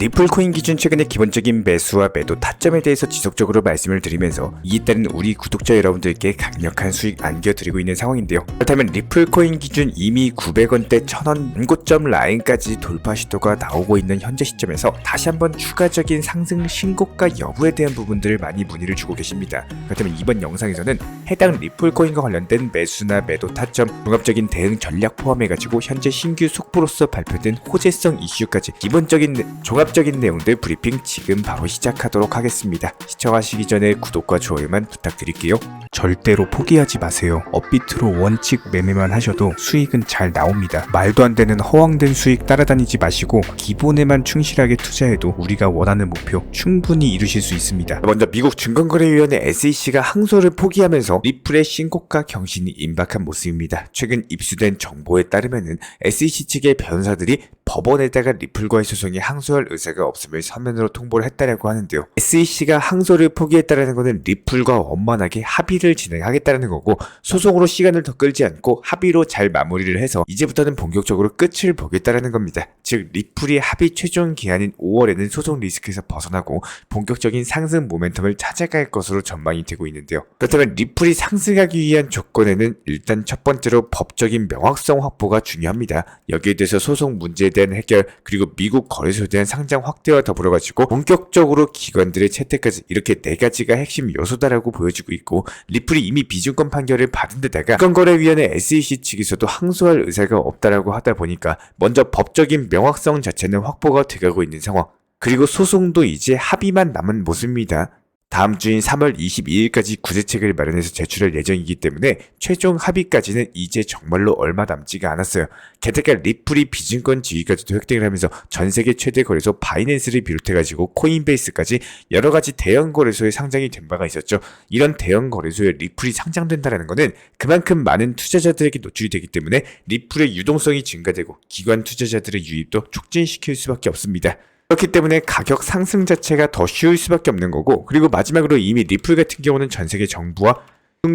리플코인 기준 최근의 기본적인 매수와 매도 타점에 대해서 지속적으로 말씀을 드리면서 이에 따른 우리 구독자 여러분들께 강력한 수익 안겨드리고 있는 상황인데요. 그렇다면 리플코인 기준 이미 900원대 1000원 연고점 라인까지 돌파 시도가 나오고 있는 현재 시점에서 다시 한번 추가적인 상승 신고가 여부에 대한 부분들을 많이 문의를 주고 계십니다. 그렇다면 이번 영상에서는 해당 리플코인과 관련된 매수나 매도 타점, 종합적인 대응 전략 포함해가지고 현재 신규 속보로서 발표된 호재성 이슈까지 기본적인 종합적인 내용들 브리핑 지금 바로 시작하도록 하겠습니다. 시청하시기 전에 구독과 좋아요만 부탁드릴게요. 절대로 포기하지 마세요. 업비트로 원칙 매매만 하셔도 수익은 잘 나옵니다. 말도 안 되는 허황된 수익 따라다니지 마시고 기본에만 충실하게 투자해도 우리가 원하는 목표 충분히 이루실 수 있습니다. 먼저 미국 증권거래위원회 SEC가 항소를 포기하면서 리플의 신고가 경신이 임박한 모습입니다. 최근 입수된 정보에 따르면은 SEC 측의 변호사들이 법원에다가 리플과의 소송에 항소할 의사가 없음을 서면으로 통보를 했다라고 하는데요. SEC가 항소를 포기했다라는 것은 리플과 원만하게 합의를 진행하겠다는 거고, 소송으로 시간을 더 끌지 않고 합의로 잘 마무리를 해서 이제부터는 본격적으로 끝을 보겠다라는 겁니다. 즉 리플이 합의 최종 기한인 5월에는 소송 리스크에서 벗어나고 본격적인 상승 모멘텀을 찾아갈 것으로 전망이 되고 있는데요. 그렇다면 리플이 상승하기 위한 조건에는 일단 첫 번째로 법적인 명확성 확보가 중요합니다. 여기에 대해서 소송 문제에 대한 해결, 그리고 미국 거래소에 대한 상장 확대와 더불어가지고 본격적으로 기관들의 채택까지, 이렇게 네 가지가 핵심 요소다라고 보여지고 있고, 리플이 이미 비준권 판결을 받은 데다가 증권거래위원회 SEC 측에서도 항소할 의사가 없다라고 하다 보니까 먼저 법적인 명확성 자체는 확보가 돼가고 있는 상황, 그리고 소송도 이제 합의만 남은 모습입니다. 다음 주인 3월 22일까지 구제책을 마련해서 제출할 예정이기 때문에 최종 합의까지는 이제 정말로 얼마 남지가 않았어요. 게다가 리플이 비증권 지위까지도 획득을 하면서 전세계 최대 거래소 바이낸스를 비롯해가지고 코인베이스까지 여러가지 대형 거래소에 상장이 된 바가 있었죠. 이런 대형 거래소에 리플이 상장된다는 것은 그만큼 많은 투자자들에게 노출이 되기 때문에 리플의 유동성이 증가되고 기관 투자자들의 유입도 촉진시킬 수밖에 없습니다. 그렇기 때문에 가격 상승 자체가 더 쉬울 수밖에 없는 거고, 그리고 마지막으로 이미 리플 같은 경우는 전세계 정부와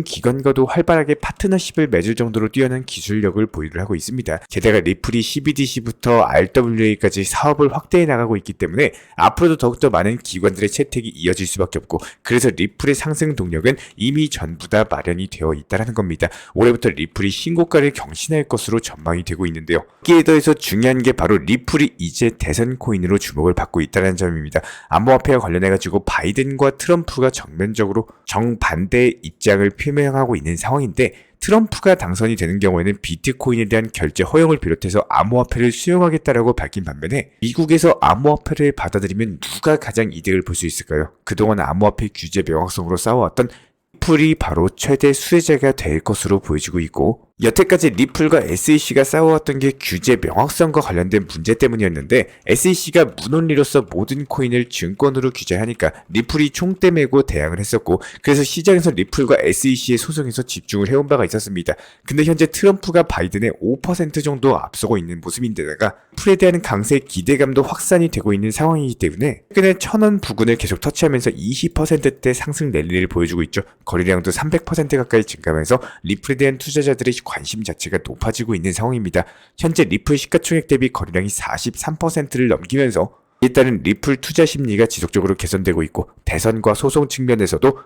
기관과도 활발하게 파트너십을 맺을 정도로 뛰어난 기술력을 보유를 하고 있습니다. 게다가 리플이 CBDC부터 RWA까지 사업을 확대해 나가고 있기 때문에 앞으로도 더욱더 많은 기관들의 채택이 이어질 수밖에 없고, 그래서 리플의 상승 동력은 이미 전부 다 마련이 되어 있다는 겁니다. 올해부터 리플이 신고가를 경신할 것으로 전망이 되고 있는데요. 여기에 더해서 중요한 게 바로 리플이 이제 대선 코인으로 주목을 받고 있다는 점입니다. 암호화폐와 관련해가지고 바이든과 트럼프가 정면적으로 정반대의 입장을 표명하고 있는 상황인데, 트럼프가 당선이 되는 경우에는 비트코인에 대한 결제 허용을 비롯해서 암호화폐를 수용하겠다라고 밝힌 반면에, 미국에서 암호화폐를 받아들이면 누가 가장 이득을 볼 수 있을까요? 그동안 암호화폐 규제 명확성으로 싸워왔던 리플이 바로 최대 수혜자가 될 것으로 보여지고 있고, 여태까지 리플과 SEC가 싸워왔던 게 규제 명확성과 관련된 문제 때문이었는데, SEC가 무논리로서 모든 코인을 증권으로 규제하니까 리플이 총대 메고 대항을 했었고, 그래서 시장에서 리플과 SEC의 소송에서 집중을 해온 바가 있었습니다. 근데 현재 트럼프가 바이든의 5% 정도 앞서고 있는 모습인데다가 리플에 대한 강세 기대감도 확산이 되고 있는 상황이기 때문에 최근에 1000원 부근을 계속 터치하면서 20%대 상승 랠리를 보여주고 있죠. 거래량도 300% 가까이 증가하면서 리플에 대한 투자자들의 관심 자체가 높아지고 있는 상황입니다. 현재 리플 시가총액 대비 거래량이 43%를 넘기면서 이에 따른 리플 투자 심리가 지속적으로 개선되고 있고, 대선과 소송 측면에서도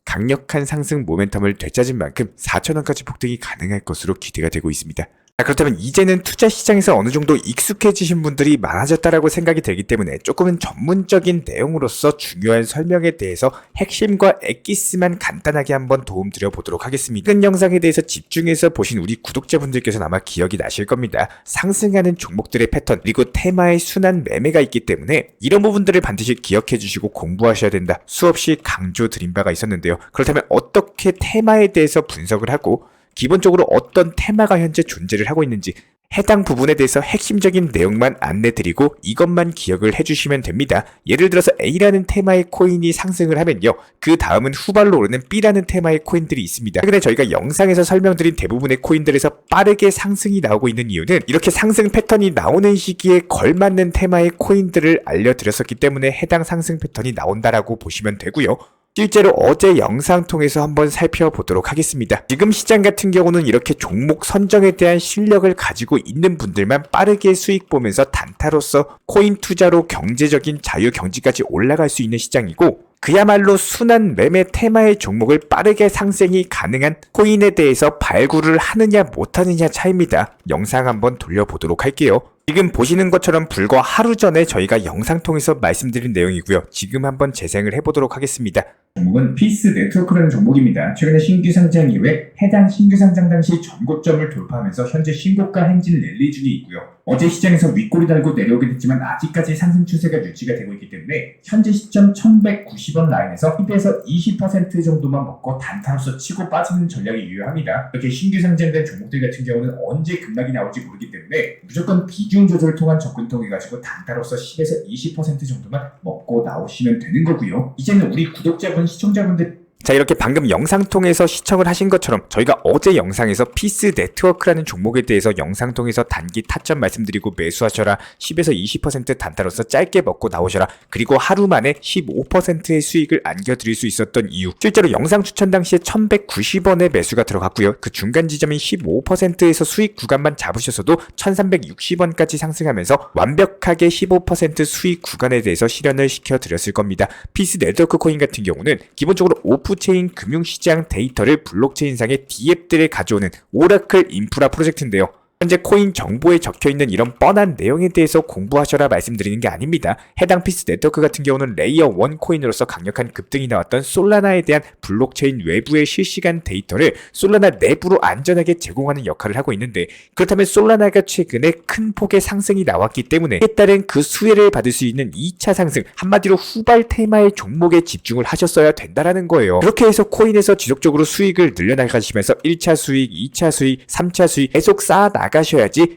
강력한 상승 모멘텀을 되찾은 만큼 4,000원까지 폭등이 가능할 것으로 기대가 되고 있습니다. 그렇다면 이제는 투자 시장에서 어느 정도 익숙해지신 분들이 많아졌다라고 생각이 들기 때문에 조금은 전문적인 내용으로서 중요한 설명에 대해서 핵심과 엑기스만 간단하게 한번 도움 드려보도록 하겠습니다. 큰 영상에 대해서 집중해서 보신 우리 구독자분들께서는 아마 기억이 나실 겁니다. 상승하는 종목들의 패턴, 그리고 테마의 순환 매매가 있기 때문에 이런 부분들을 반드시 기억해 주시고 공부하셔야 된다, 수없이 강조드린 바가 있었는데요. 그렇다면 어떻게 테마에 대해서 분석을 하고 기본적으로 어떤 테마가 현재 존재를 하고 있는지 해당 부분에 대해서 핵심적인 내용만 안내드리고 이것만 기억을 해주시면 됩니다. 예를 들어서 A라는 테마의 코인이 상승을 하면요, 그 다음은 후발로 오르는 B라는 테마의 코인들이 있습니다. 최근에 저희가 영상에서 설명드린 대부분의 코인들에서 빠르게 상승이 나오고 있는 이유는 이렇게 상승 패턴이 나오는 시기에 걸맞는 테마의 코인들을 알려드렸었기 때문에 해당 상승 패턴이 나온다라고 보시면 되고요. 실제로 어제 영상 통해서 한번 살펴보도록 하겠습니다. 지금 시장 같은 경우는 이렇게 종목 선정에 대한 실력을 가지고 있는 분들만 빠르게 수익 보면서 단타로서 코인 투자로 경제적인 자유 경지까지 올라갈 수 있는 시장이고, 그야말로 순환 매매 테마의 종목을 빠르게 상승이 가능한 코인에 대해서 발굴을 하느냐 못하느냐 차이입니다. 영상 한번 돌려보도록 할게요. 지금 보시는 것처럼 불과 하루 전에 저희가 영상 통해서 말씀드린 내용이고요. 지금 한번 재생을 해보도록 하겠습니다. 종목은 피스 네트워크라는 종목입니다. 최근에 신규 상장 이후에 해당 신규 상장 당시 전고점을 돌파하면서 현재 신고가 행진 랠리 중에 있고요. 어제 시장에서 윗골이 달고 내려오게 됐지만 아직까지 상승 추세가 유지가 되고 있기 때문에 현재 시점 1190원 라인에서 10에서 20% 정도만 먹고 단타로서 치고 빠지는 전략이 유효합니다. 이렇게 신규 상장된 종목들 같은 경우는 언제 급락이 나올지 모르기 때문에 무조건 비중 조절을 통한 접근 통해 가지고 단타로서 10에서 20% 정도만 먹고 나오시면 되는 거고요. 이제는 우리 구독자분, 시청자분들, 자, 이렇게 방금 영상 통해서 시청을 하신 것처럼 저희가 어제 영상에서 피스 네트워크라는 종목에 대해서 영상 통해서 단기 타점 말씀드리고 매수하셔라, 10에서 20% 단타로서 짧게 먹고 나오셔라, 그리고 하루 만에 15%의 수익을 안겨드릴 수 있었던 이유, 실제로 영상 추천 당시에 1190원에 매수가 들어갔고요. 그 중간 지점인 15%에서 수익 구간만 잡으셔서도 1360원까지 상승하면서 완벽하게 15% 수익 구간에 대해서 실현을 시켜드렸을 겁니다. 피스 네트워크 코인 같은 경우는 기본적으로 오프체인 금융시장 데이터를 블록체인상의 D앱들에 가져오는 오라클 인프라 프로젝트인데요. 현재 코인 정보에 적혀있는 이런 뻔한 내용에 대해서 공부하셔라 말씀드리는 게 아닙니다. 해당 피스 네트워크 같은 경우는 레이어 1 코인으로서 강력한 급등이 나왔던 솔라나에 대한 블록체인 외부의 실시간 데이터를 솔라나 내부로 안전하게 제공하는 역할을 하고 있는데, 그렇다면 솔라나가 최근에 큰 폭의 상승이 나왔기 때문에 이에 따른 그 수혜를 받을 수 있는 2차 상승, 한마디로 후발 테마의 종목에 집중을 하셨어야 된다라는 거예요. 그렇게 해서 코인에서 지속적으로 수익을 늘려나가시면서 1차 수익, 2차 수익, 3차 수익 계속 쌓아나가셔야지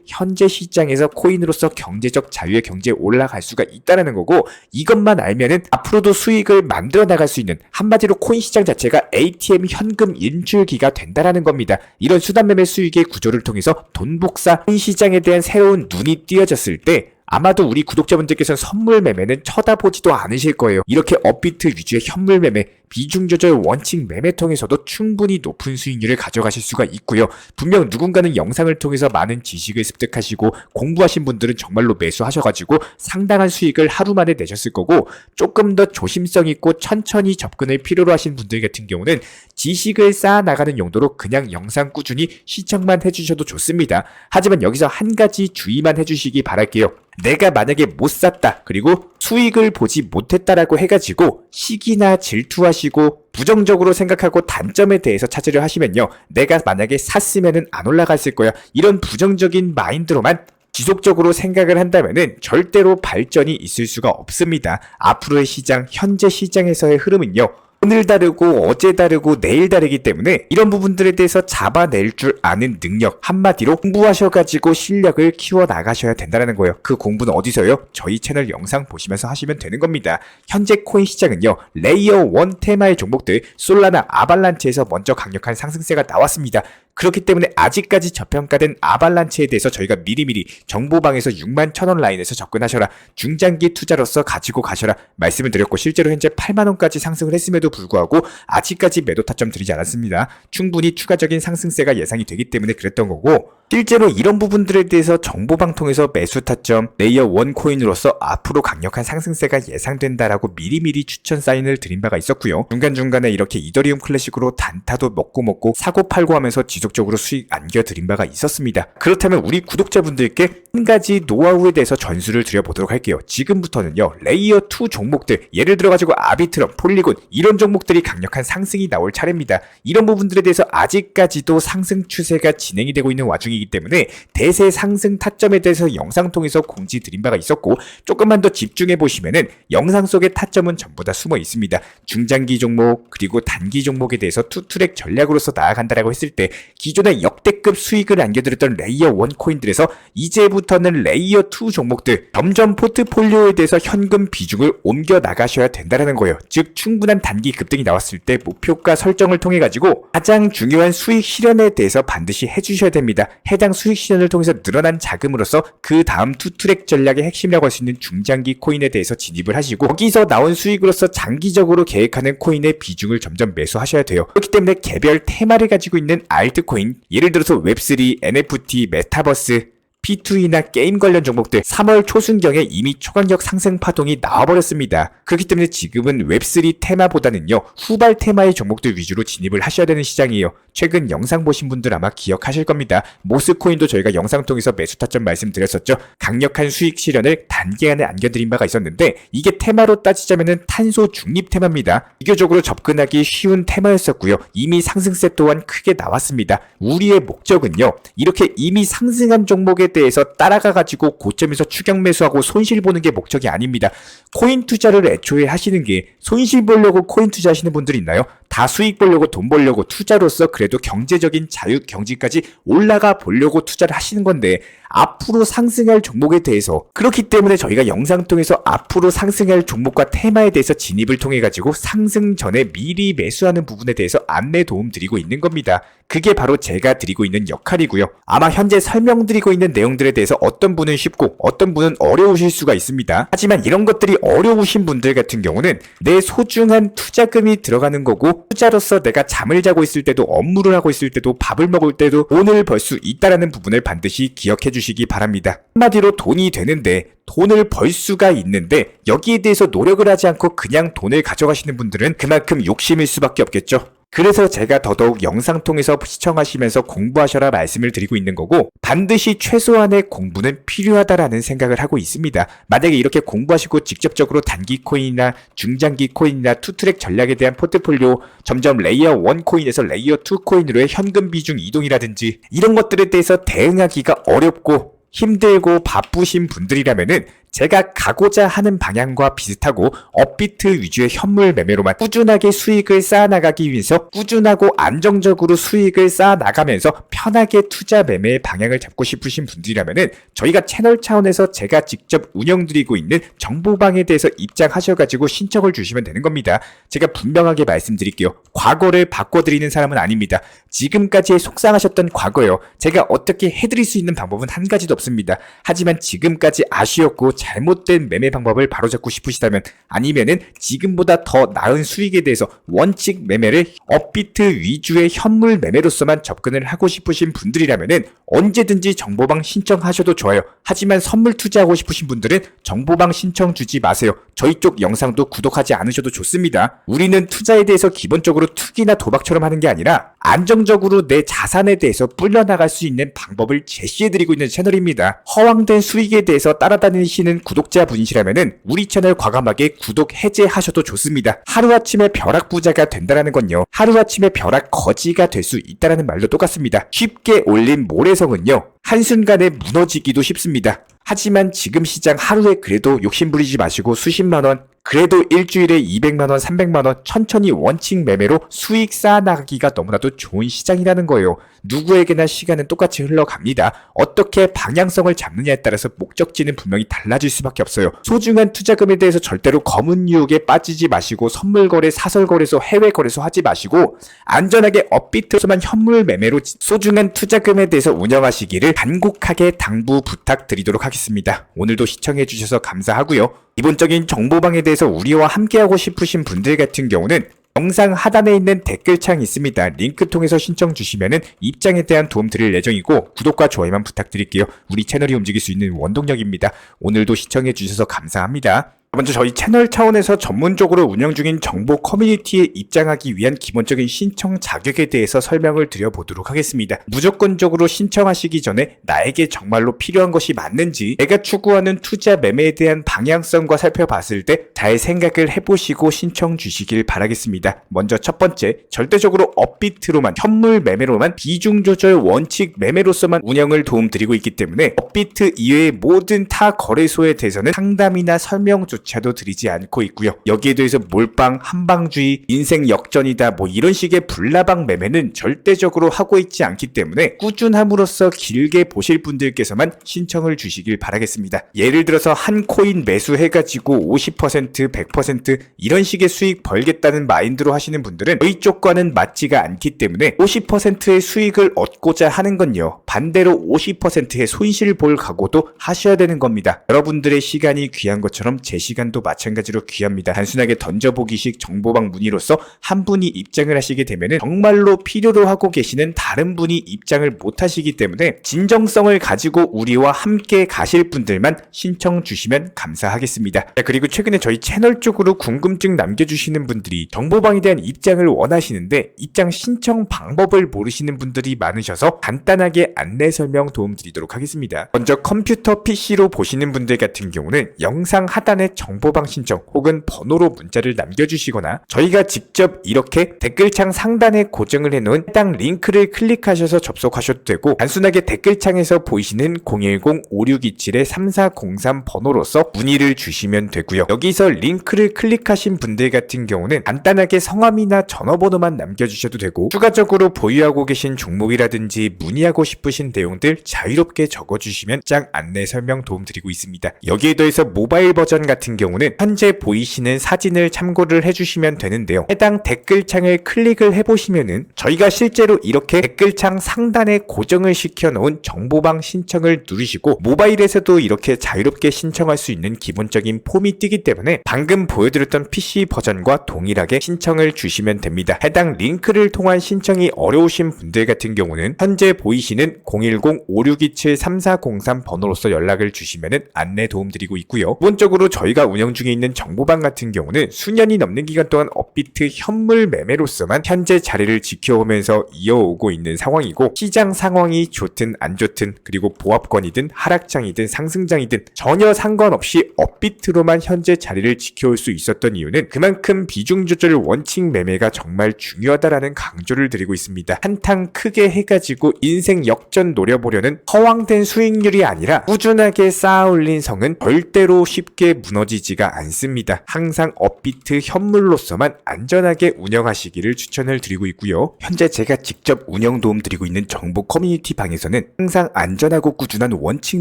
현재 시장에서 코인으로서 경제적 자유의 경제에 올라갈 수가 있다는 거고, 이것만 알면은 앞으로도 수익을 만들어 나갈 수 있는, 한마디로 코인 시장 자체가 ATM 현금 인출기가 된다라는 겁니다. 이런 수단매매 수익의 구조를 통해서 돈 복사, 코인 시장에 대한 새로운 눈이 띄어졌을 때 아마도 우리 구독자분들께서는 선물 매매는 쳐다보지도 않으실 거예요. 이렇게 업비트 위주의 현물 매매, 비중 조절 원칙 매매 통해서도 충분히 높은 수익률을 가져가실 수가 있고요. 분명 누군가는 영상을 통해서 많은 지식을 습득하시고 공부하신 분들은 정말로 매수하셔가지고 상당한 수익을 하루 만에 내셨을 거고, 조금 더 조심성 있고 천천히 접근을 필요로 하신 분들 같은 경우는 지식을 쌓아나가는 용도로 그냥 영상 꾸준히 시청만 해주셔도 좋습니다. 하지만 여기서 한 가지 주의만 해주시기 바랄게요. 내가 만약에 못 샀다, 그리고 수익을 보지 못했다라고 해가지고 시기나 질투하시고 부정적으로 생각하고 단점에 대해서 찾으려 하시면요, 내가 만약에 샀으면은 안 올라갔을 거야, 이런 부정적인 마인드로만 지속적으로 생각을 한다면은 절대로 발전이 있을 수가 없습니다. 앞으로의 시장, 현재 시장에서의 흐름은요, 오늘 다르고 어제 다르고 내일 다르기 때문에 이런 부분들에 대해서 잡아낼 줄 아는 능력, 한마디로 공부하셔가지고 실력을 키워나가셔야 된다는 거예요. 그 공부는 어디서요? 저희 채널 영상 보시면서 하시면 되는 겁니다. 현재 코인 시장은요, 레이어 1 테마의 종목들 솔라나, 아발란체에서 먼저 강력한 상승세가 나왔습니다. 그렇기 때문에 아직까지 저평가된 아발란체에 대해서 저희가 미리미리 정보방에서 61,000원 라인에서 접근하셔라, 중장기 투자로서 가지고 가셔라 말씀을 드렸고, 실제로 현재 8만원까지 상승을 했음에도 불구하고 아직까지 매도 타점 드리지 않았습니다. 충분히 추가적인 상승세가 예상이 되기 때문에 그랬던 거고, 실제로 이런 부분들에 대해서 정보방 통해서 매수 타점, 레이어 1 코인으로서 앞으로 강력한 상승세가 예상된다라고 미리미리 추천 사인을 드린 바가 있었고요. 중간중간에 이렇게 이더리움 클래식으로 단타도 먹고 사고 팔고 하면서 지속적으로 수익 안겨드린 바가 있었습니다. 그렇다면 우리 구독자분들께 한 가지 노하우에 대해서 전수를 드려보도록 할게요. 지금부터는요, 레이어 2 종목들, 예를 들어가지고 아비트럼, 폴리곤, 이런 종목들이 강력한 상승이 나올 차례입니다. 이런 부분들에 대해서 아직까지도 상승 추세가 진행이 되고 있는 와중이기 때문에 대세 상승 타점에 대해서 영상 통해서 공지 드린 바가 있었고, 조금만 더 집중해 보시면은 영상 속의 타점은 전부 다 숨어 있습니다. 중장기 종목 그리고 단기 종목에 대해서 투트랙 전략으로서 나아간다라고 했을 때 기존의 역대급 수익을 안겨드렸던 레이어 1 코인들에서 이제부터는 레이어 2 종목들 점점 포트폴리오에 대해서 현금 비중을 옮겨 나가셔야 된다는 거예요. 즉 충분한 단기 급등이 나왔을 때 목표가 설정을 통해 가지고 가장 중요한 수익 실현에 대해서 반드시 해주셔야 됩니다. 해당 수익 실현을 통해서 늘어난 자금으로서 그 다음 투트랙 전략의 핵심이라고 할 수 있는 중장기 코인에 대해서 진입을 하시고 거기서 나온 수익으로서 장기적으로 계획하는 코인의 비중을 점점 매수하셔야 돼요. 그렇기 때문에 개별 테마를 가지고 있는 알트코인, 예를 들어서 웹3, NFT, 메타버스, P2E나 게임 관련 종목들 3월 초순경에 이미 초강력 상승 파동이 나와버렸습니다. 그렇기 때문에 지금은 웹3 테마보다는요, 후발 테마의 종목들 위주로 진입을 하셔야 되는 시장이에요. 최근 영상 보신 분들 아마 기억하실 겁니다. 모스코인도 저희가 영상 통해서 매수 타점 말씀드렸었죠. 강력한 수익 실현을 단기간에 안겨드린 바가 있었는데 이게 테마로 따지자면은 탄소 중립 테마입니다. 비교적으로 접근하기 쉬운 테마였었고요. 이미 상승세 또한 크게 나왔습니다. 우리의 목적은요, 이렇게 이미 상승한 종목에 대해서 따라가가지고 고점에서 추격 매수하고 손실 보는 게 목적이 아닙니다. 코인 투자를 애초에 하시는 게 손실 보려고 코인 투자하시는 분들 있나요? 다 수익 보려고 돈 벌려고 투자로서 그래도 경제적인 자유 경지까지 올라가 보려고 투자를 하시는 건데 앞으로 상승할 종목에 대해서 그렇기 때문에 저희가 영상 통해서 앞으로 상승할 종목과 테마에 대해서 진입을 통해 가지고 상승 전에 미리 매수하는 부분에 대해서 안내 도움 드리고 있는 겁니다. 그게 바로 제가 드리고 있는 역할이고요. 아마 현재 설명드리고 있는 내용들에 대해서 어떤 분은 쉽고 어떤 분은 어려우실 수가 있습니다. 하지만 이런 것들이 어려우신 분들 같은 경우는 내 소중한 투자금이 들어가는 거고 투자로서 내가 잠을 자고 있을 때도 업무를 하고 있을 때도 밥을 먹을 때도 돈을 벌 수 있다는 부분을 반드시 기억해 주시기 바랍니다. 한마디로 돈이 되는데 돈을 벌 수가 있는데 여기에 대해서 노력을 하지 않고 그냥 돈을 가져가시는 분들은 그만큼 욕심일 수밖에 없겠죠. 그래서 제가 더더욱 영상 통해서 시청하시면서 공부하셔라 말씀을 드리고 있는 거고 반드시 최소한의 공부는 필요하다라는 생각을 하고 있습니다. 만약에 이렇게 공부하시고 직접적으로 단기 코인이나 중장기 코인이나 투트랙 전략에 대한 포트폴리오 점점 레이어 1 코인에서 레이어 2 코인으로의 현금 비중 이동이라든지 이런 것들에 대해서 대응하기가 어렵고 힘들고 바쁘신 분들이라면은 제가 가고자 하는 방향과 비슷하고 업비트 위주의 현물 매매로만 꾸준하게 수익을 쌓아나가기 위해서 꾸준하고 안정적으로 수익을 쌓아나가면서 편하게 투자 매매의 방향을 잡고 싶으신 분들이라면은 저희가 채널 차원에서 제가 직접 운영드리고 있는 정보방에 대해서 입장하셔가지고 신청을 주시면 되는 겁니다. 제가 분명하게 말씀드릴게요. 과거를 바꿔드리는 사람은 아닙니다. 지금까지 속상하셨던 과거요. 제가 어떻게 해드릴 수 있는 방법은 한 가지도 없습니다. 하지만 지금까지 아쉬웠고 잘못된 매매 방법을 바로잡고 싶으시다면 아니면은 지금보다 더 나은 수익에 대해서 원칙 매매를 업비트 위주의 현물 매매로서만 접근을 하고 싶으신 분들이라면은 언제든지 정보방 신청하셔도 좋아요. 하지만 선물 투자하고 싶으신 분들은 정보방 신청 주지 마세요. 저희 쪽 영상도 구독하지 않으셔도 좋습니다. 우리는 투자에 대해서 기본적으로 투기나 도박처럼 하는 게 아니라 안정적으로 내 자산에 대해서 불려나갈 수 있는 방법을 제시해드리고 있는 채널입니다. 허황된 수익에 대해서 따라다니시는 구독자분이시라면은 우리 채널 과감하게 구독 해제하셔도 좋습니다. 하루아침에 벼락부자가 된다는 건요, 하루아침에 벼락 거지가 될 수 있다는 말도 똑같습니다. 쉽게 올린 모래성은요, 한순간에 무너지기도 쉽습니다. 하지만 지금 시장 하루에 그래도 욕심부리지 마시고 수십만원, 그래도 일주일에 200만원, 300만원 천천히 원칙 매매로 수익 쌓아나가기가 너무나도 좋은 시장이라는 거예요. 누구에게나 시간은 똑같이 흘러갑니다. 어떻게 방향성을 잡느냐에 따라서 목적지는 분명히 달라질 수밖에 없어요. 소중한 투자금에 대해서 절대로 검은 유혹에 빠지지 마시고 선물거래, 사설거래소, 해외거래소 하지 마시고 안전하게 업비트로만 현물 매매로 소중한 투자금에 대해서 운영하시기를 간곡하게 당부 부탁드리도록 하겠습니다. 오늘도 시청해주셔서 감사하고요. 기본적인 정보방에 대해서 우리와 함께하고 싶으신 분들 같은 경우는 영상 하단에 있는 댓글창이 있습니다. 링크 통해서 신청 주시면은 입장에 대한 도움 드릴 예정이고 구독과 좋아요만 부탁드릴게요. 우리 채널이 움직일 수 있는 원동력입니다. 오늘도 시청해 주셔서 감사합니다. 먼저 저희 채널 차원에서 전문적으로 운영 중인 정보 커뮤니티에 입장하기 위한 기본적인 신청 자격에 대해서 설명을 드려보도록 하겠습니다. 무조건적으로 신청하시기 전에 나에게 정말로 필요한 것이 맞는지, 내가 추구하는 투자 매매에 대한 방향성과 살펴봤을 때 잘 생각을 해보시고 신청 주시길 바라겠습니다. 먼저 첫 번째, 절대적으로 업비트로만, 현물 매매로만, 비중 조절 원칙 매매로서만 운영을 도움드리고 있기 때문에 업비트 이외의 모든 타 거래소에 대해서는 상담이나 설명조차 조차도 드리지 않고 있고요. 여기에 대해서 몰빵, 한방주의, 인생 역전이다 뭐 이런 식의 불나방 매매는 절대적으로 하고 있지 않기 때문에 꾸준함으로써 길게 보실 분들께서만 신청을 주시길 바라겠습니다. 예를 들어서 한 코인 매수해가지고 50%, 100% 이런 식의 수익 벌겠다는 마인드로 하시는 분들은 저희 쪽과는 맞지가 않기 때문에 50%의 수익을 얻고자 하는 건요, 반대로 50%의 손실을 볼 각오도 하셔야 되는 겁니다. 여러분들의 시간이 귀한 것처럼 제 시간도 마찬가지로 귀합니다. 단순하게 던져보기식 정보방 문의로서 한 분이 입장을 하시게 되면 정말로 필요로 하고 계시는 다른 분이 입장을 못 하시기 때문에 진정성을 가지고 우리와 함께 가실 분들만 신청 주시면 감사하겠습니다. 자, 그리고 최근에 저희 채널 쪽으로 궁금증 남겨주시는 분들이 정보방에 대한 입장을 원하시는데 입장 신청 방법을 모르시는 분들이 많으셔서 간단하게 안내 설명 도움드리도록 하겠습니다. 먼저 컴퓨터 PC로 보시는 분들 같은 경우는 영상 하단에 정보방 신청 혹은 번호로 문자를 남겨주시거나 저희가 직접 이렇게 댓글창 상단에 고정을 해놓은 해당 링크를 클릭하셔서 접속하셔도 되고, 단순하게 댓글창에서 보이시는 010-5627-3403 번호로서 문의를 주시면 되고요. 여기서 링크를 클릭하신 분들 같은 경우는 간단하게 성함이나 전화번호만 남겨주셔도 되고, 추가적으로 보유하고 계신 종목이라든지 문의하고 싶으신 내용들 자유롭게 적어주시면 짱 안내 설명 도움드리고 있습니다. 여기에 더해서 모바일 버전 같은 경우는 현재 보이시는 사진을 참고를 해주시면 되는데요. 해당 댓글창을 클릭을 해보시면은 저희가 실제로 이렇게 댓글창 상단에 고정을 시켜놓은 정보방 신청을 누르시고 모바일에서도 이렇게 자유롭게 신청할 수 있는 기본적인 폼이 뜨기 때문에 방금 보여드렸던 PC 버전과 동일하게 신청을 주시면 됩니다. 해당 링크를 통한 신청이 어려우신 분들 같은 경우는 현재 보이시는 010-5627-3403 번호로서 연락을 주시면 안내 도움드리고 있고요. 기본적으로 저희가 운영 중에 있는 정보방 같은 경우는 수년이 넘는 기간 동안 업비트 현물 매매로서만 현재 자리를 지켜오면서 이어오고 있는 상황이고, 시장 상황이 좋든 안 좋든 그리고 보합권이든 하락장이든 상승장이든 전혀 상관없이 업비트로만 현재 자리를 지켜올 수 있었던 이유는 그만큼 비중 조절 원칙 매매가 정말 중요하다라는 강조를 드리고 있습니다. 한탕 크게 해가지고 인생 역전 노려보려는 허황된 수익률이 아니라 꾸준하게 쌓아올린 성은 절대로 쉽게 무너지지가 않습니다. 항상 업비트 현물로서만 안전하게 운영하시기를 추천을 드리고 있고요. 현재 제가 직접 운영 도움드리고 있는 정보 커뮤니티 방에서는 항상 안전하고 꾸준한 원칙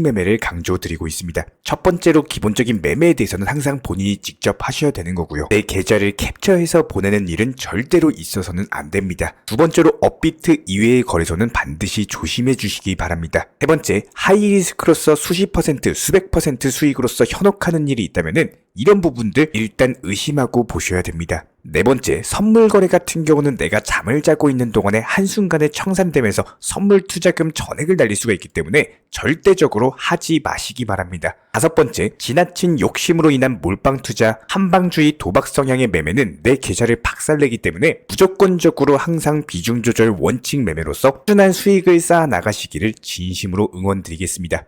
매매를 강조드리고 있습니다. 첫 번째로 기본적인 매매에 대해서는 항상 본인이 직접 하셔야 되는 거고요. 내 계좌를 캡처해서 보내는 일은 절대로 있어서는 안 됩니다. 두 번째로 업비트 이외의 거래소는 반드시 조심해 주시기 바랍니다. 세 번째, 하이리스크로서 수십 퍼센트, 수백 퍼센트 수익으로서 현혹하는 일이 있다면은 이런 부분들 일단 의심하고 보셔야 됩니다. 네 번째, 선물 거래 같은 경우는 내가 잠을 자고 있는 동안에 한순간에 청산되면서 선물 투자금 전액을 날릴 수가 있기 때문에 절대적으로 하지 마시기 바랍니다. 다섯 번째, 지나친 욕심으로 인한 몰빵 투자, 한방주의 도박 성향의 매매는 내 계좌를 박살내기 때문에 무조건적으로 항상 비중 조절 원칙 매매로서 꾸준한 수익을 쌓아 나가시기를 진심으로 응원드리겠습니다.